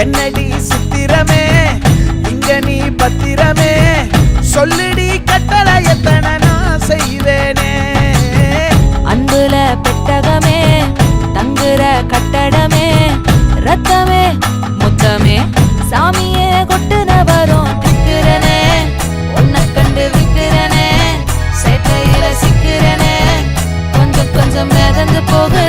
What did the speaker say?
என்னடி சித்திரமே இங்க நீ பத்திரமே சொல்லுடி கட்டளை எத்தனை நான் செய்வேனே அன்புல பெட்டகமே தங்குற கட்டடமே ரத்தமே முத்தமே சாமியே கொட்டுன வரும் திக்கிறனே உன்னை கண்டு விக்கிறனே சேட்டையில சிக்கிறனே கொஞ்சம் கொஞ்சம் மிதந்து போக